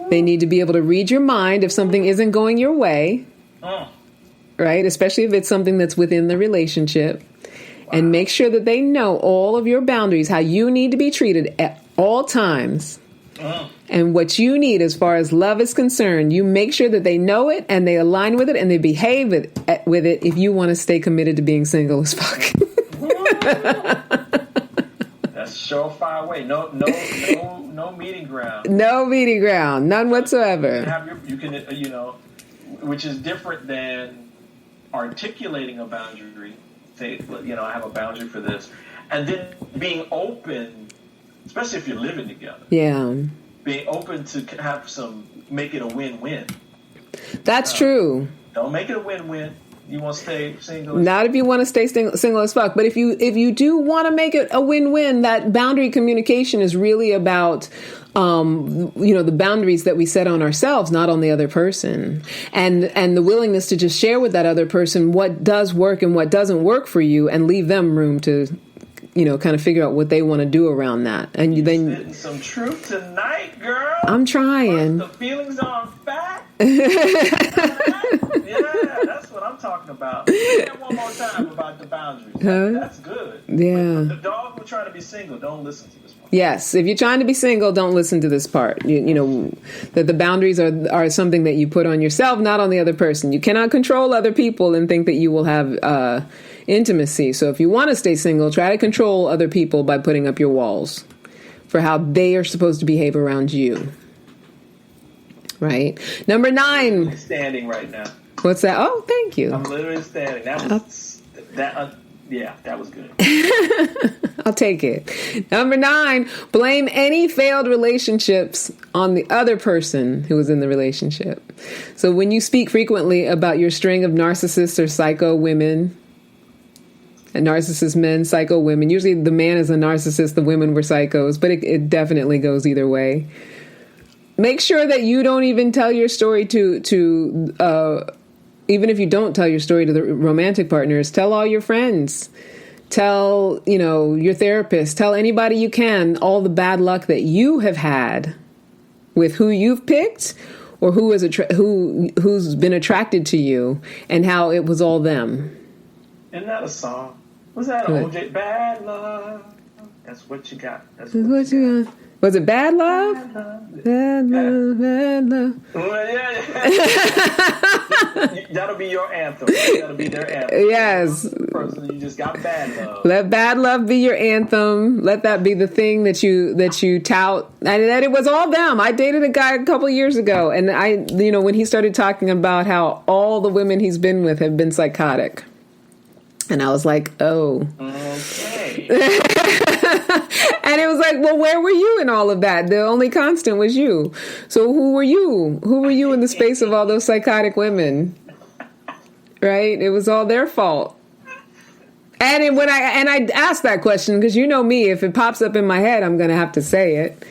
They need to be able to read your mind if something isn't going your way, right? Especially if it's something that's within the relationship. Wow. And make sure that they know all of your boundaries, how you need to be treated at all times. And what you need as far as love is concerned, you make sure that they know it and they align with it and they behave with it if you want to stay committed to being single as fuck. That's surefire way. No meeting ground. No meeting ground. None whatsoever. You can, which is different than articulating a boundary say, I have a boundary for this, and then being open, especially if you're living together. Yeah. Being open to make it a win-win. That's true. Don't make it a win-win. You want to stay single? Not if you want to stay single as fuck. But if you do want to make it a win-win, that boundary communication is really about, the boundaries that we set on ourselves, not on the other person, and the willingness to just share with that other person what does work and what doesn't work for you, and leave them room to, kind of figure out what they want to do around that. And then spitting some truth tonight, girl. I'm trying. The feelings are fat. Yeah, that's what I'm talking about. Say that one more time about the boundaries. That's good. Yeah. The dog who's trying to be single, don't listen to this part. Yes, if you're trying to be single, don't listen to this part. That the boundaries are something that you put on yourself, not on the other person. You cannot control other people and think that you will have intimacy. So if you want to stay single, try to control other people by putting up your walls for how they are supposed to behave around you. Right? Number 9. I'm standing right now. What's that? Oh, thank you. I'm literally standing. That was good. I'll take it. Number 9, blame any failed relationships on the other person who was in the relationship. So when you speak frequently about your string of narcissists or psycho women, and narcissist men, psycho women, usually the man is a narcissist, the women were psychos, but it definitely goes either way. Make sure that you don't even tell your story to even if you don't tell your story to the romantic partners, tell all your friends. Tell, your therapist. Tell anybody you can all the bad luck that you have had with who you've picked or who's been attracted to you, and how it was all them. Isn't that a song? Was that OJ? Bad love. That's what you got. That's what you got. Was it Bad Love? Bad love, bad love. Well, yeah. That'll be your anthem. That'll be their anthem. Yes. Person, you just got bad love. Let bad love be your anthem. Let that be the thing that you tout. And that it was all them. I dated a guy a couple years ago, and when he started talking about how all the women he's been with have been psychotic, and I was like, oh. Okay. And it was like, well, where were you in all of that? The only constant was you. So who were you? Who were you in the space of all those psychotic women? Right? It was all their fault. And when I asked that question, because you know me, if it pops up in my head, I'm going to have to say it.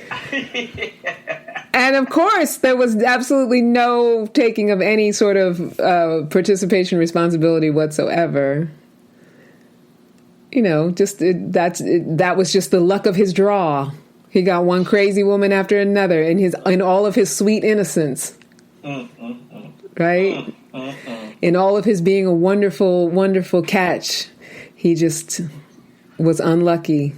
And of course, there was absolutely no taking of any sort of participation responsibility whatsoever. That was just the luck of his draw. He got one crazy woman after another in all of his sweet innocence. Right? In all of his being a wonderful, wonderful catch, he just was unlucky.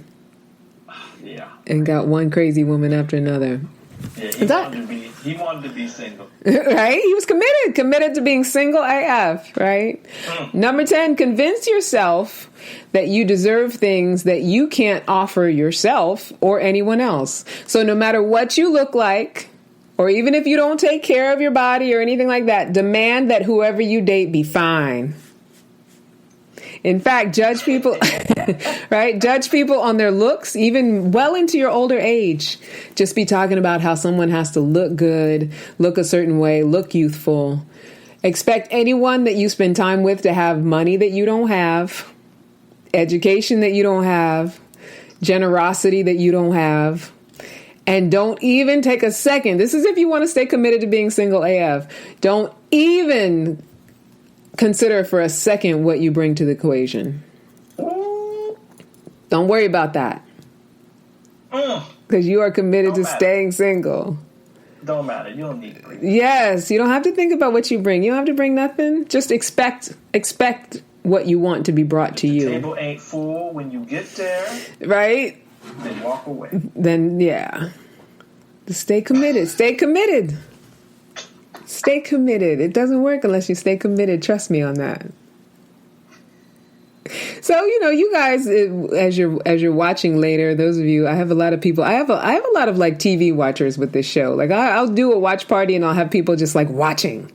Yeah. And got one crazy woman after another. Yeah, he wanted to be single. Right? He was committed to being single AF, right? Number 10, convince yourself that you deserve things that you can't offer yourself or anyone else. So no matter what you look like, or even if you don't take care of your body or anything like that, demand that whoever you date be fine. In fact, judge people, right? Judge people on their looks, even well into your older age. Just be talking about how someone has to look good, look a certain way, look youthful. Expect anyone that you spend time with to have money that you don't have, education that you don't have, generosity that you don't have. And don't even take a second. This is if you want to stay committed to being single AF. Don't even consider for a second what you bring to the equation. Don't worry about that. Because you are committed to staying single. Don't matter. You don't need to bring it. Yes, you don't have to think about what you bring. You don't have to bring nothing. Just expect what you want to be brought to you. The table ain't full when you get there. Right? Then walk away. Then, yeah. Just stay committed. Stay committed. Stay committed. It doesn't work unless you stay committed. Trust me on that. So, you guys, as you're watching later, those of you, I have a lot of people. I have a lot of like TV watchers with this show. Like I'll do a watch party and I'll have people just like watching.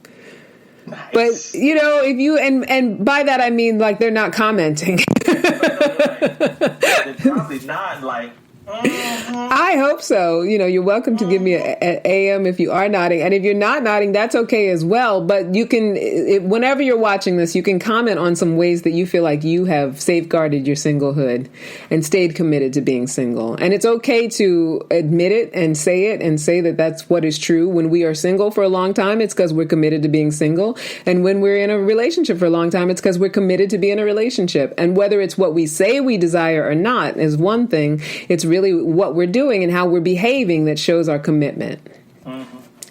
But you know, if you and by that I mean like they're not commenting. They're probably not like. I hope so. You know, you're welcome to give me an AM if you are nodding. And if you're not nodding, that's okay as well. But you can, whenever you're watching this, you can comment on some ways that you feel like you have safeguarded your singlehood and stayed committed to being single. And it's okay to admit it and say that that's what is true. When we are single for a long time, it's because we're committed to being single. And when we're in a relationship for a long time, it's because we're committed to be in a relationship. And whether it's what we say we desire or not is one thing. It's really what we're doing and how we're behaving that shows our commitment.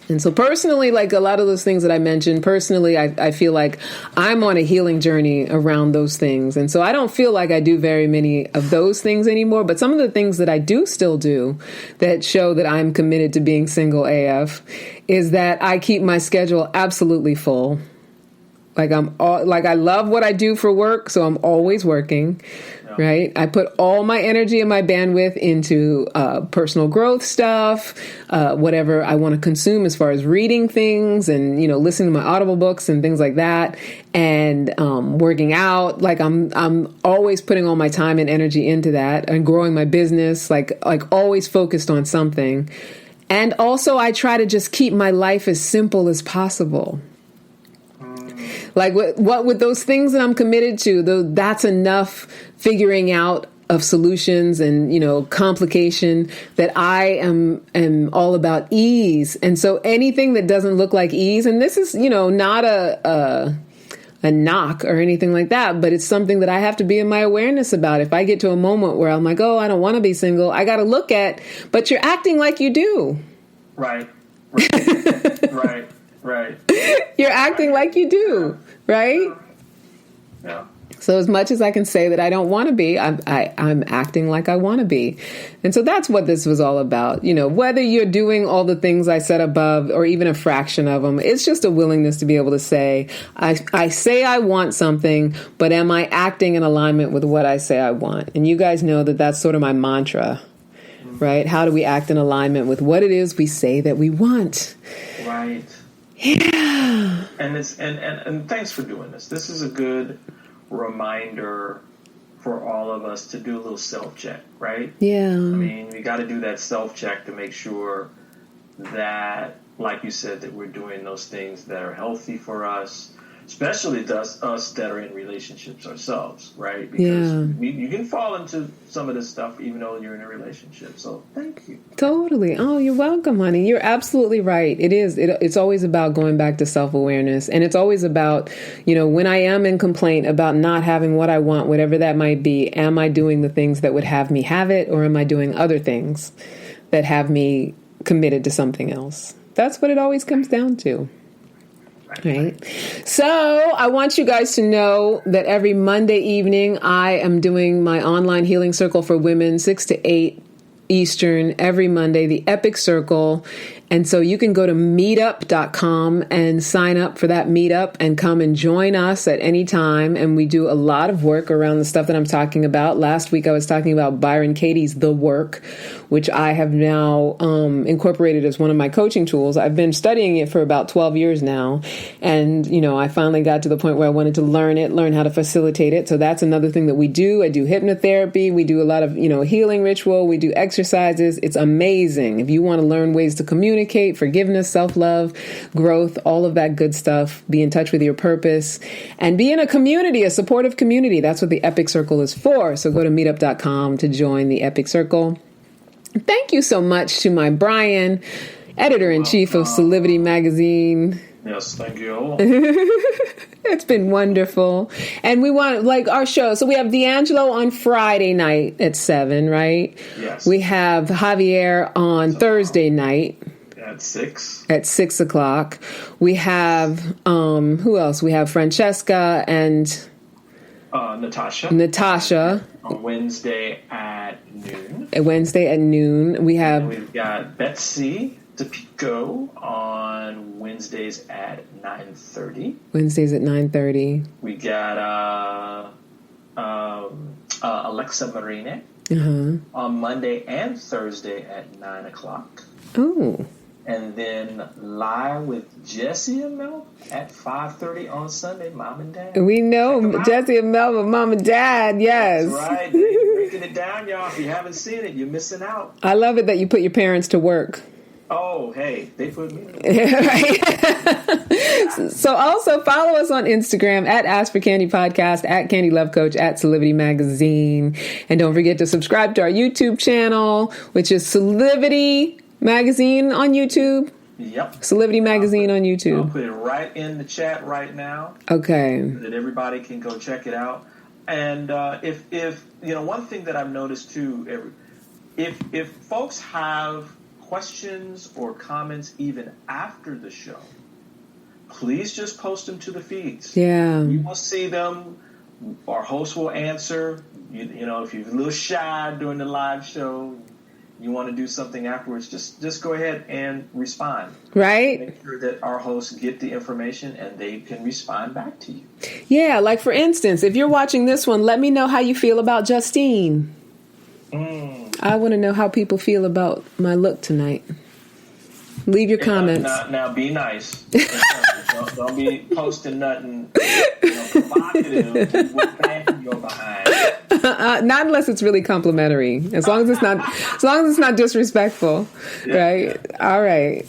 And so personally, like a lot of those things that I mentioned, personally, I feel like I'm on a healing journey around those things. And so I don't feel like I do very many of those things anymore. But some of the things that I do still do that show that I'm committed to being single AF is that I keep my schedule absolutely full. Like I love what I do for work, so I'm always working. Right. I put all my energy and my bandwidth into personal growth stuff, whatever I want to consume as far as reading things and, you know, listening to my Audible books and things like that, and working out. Like I'm always putting all my time and energy into that and growing my business, like always focused on something. And also I try to just keep my life as simple as possible. Like what with those things that I'm committed to, though, that's enough figuring out of solutions and, you know, complication that I am all about ease. And so anything that doesn't look like ease, and this is, you know, not a knock or anything like that, but it's something that I have to be in my awareness about. If I get to a moment where I'm like, oh, I don't want to be single, I got to look at, but you're acting like you do. Right. Right. You're acting like you do, right? Yeah. So as much as I can say that I don't want to be, I'm acting like I want to be. And so that's what this was all about. You know, whether you're doing all the things I said above or even a fraction of them, it's just a willingness to be able to say, I say I want something, but am I acting in alignment with what I say I want? And you guys know that that's sort of my mantra, right? How do we act in alignment with what it is we say that we want? Right. Yeah. And it's and thanks for doing this. This is a good reminder for all of us to do a little self-check, right? Yeah. I mean, we got to do that self-check to make sure that, like you said, that we're doing those things that are healthy for us, especially us that are in relationships ourselves, right? Because you can fall into some of this stuff even though you're in a relationship. So thank you. Totally. Oh, you're welcome, honey. You're absolutely right. It is. It's always about going back to self-awareness. And it's always about, you know, when I am in complaint about not having what I want, whatever that might be, am I doing the things that would have me have it, or am I doing other things that have me committed to something else? That's what it always comes down to. Right. So I want you guys to know that every Monday evening, I am doing my online healing circle for women, 6 to 8 Eastern, every Monday, the Epic Circle. And so you can go to meetup.com and sign up for that meetup and come and join us at any time. And we do a lot of work around the stuff that I'm talking about. Last week, I was talking about Byron Katie's The Work, which I have now incorporated as one of my coaching tools. I've been studying it for about 12 years now. And, you know, I finally got to the point where I wanted to learn how to facilitate it. So that's another thing that we do. I do hypnotherapy. We do a lot of, you know, healing ritual. We do exercises. It's amazing. If you want to learn ways to communicate, forgiveness, self-love, growth, all of that good stuff, be in touch with your purpose, and be in a community, a supportive community. That's what the Epic Circle is for. So go to meetup.com to join the Epic Circle. Thank you so much to my Brian, editor-in-chief of Solivity Magazine. Yes, thank you. It's been wonderful. And we want, like, our show. So we have D'Angelo on Friday night at 7, right? Yes. We have Javier on Thursday night. At 6. At 6 o'clock. We have, who else? We have Francesca and Natasha. On Wednesday at noon. We've got Betsy DePico on Wednesdays at 9:30. We got Alexa Marine on Monday and Thursday at 9 o'clock. Oh. And then live with Jesse and Mel at 5:30 on Sunday, Mom and Dad. We know Jesse and Melva, Mom and Dad, yes. That's right. They're breaking it down, y'all. If you haven't seen it, you're missing out. I love it that you put your parents to work. Oh, hey, they put me. So also follow us on Instagram at Ask for Candy Podcast, at Candy Love Coach, at Solivity Magazine. And don't forget to subscribe to our YouTube channel, which is Solivity Magazine on YouTube. Yep. Solivity Magazine on I'll YouTube. put it right in the chat right now. Okay. That everybody can go check it out. And if you know, one thing that I've noticed too, if folks have questions or comments even after the show, please just post them to the feeds. Yeah. You will see them. Our host will answer. You know, if you're a little shy during the live show, you want to do something afterwards, just go ahead and respond. Right? Make sure that our hosts get the information and they can respond back to you. Yeah, like for instance, if you're watching this one, let me know how you feel about Justine. I want to know how people feel about my look tonight. Leave your comments. Now be nice. don't be posting nothing provocative with your behind. Not unless it's really complimentary. As long as it's not disrespectful, right? All right.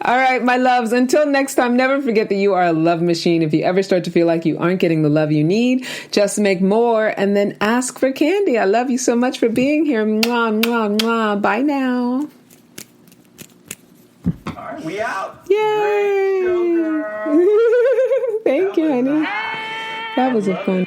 All right, my loves. Until next time, never forget that you are a love machine. If you ever start to feel like you aren't getting the love you need, just make more and then ask for candy. I love you so much for being here. Mwah, mwah, mwah. Bye now. All right, we out. Yay! Great show, girl. Thank you, honey. That was a fun.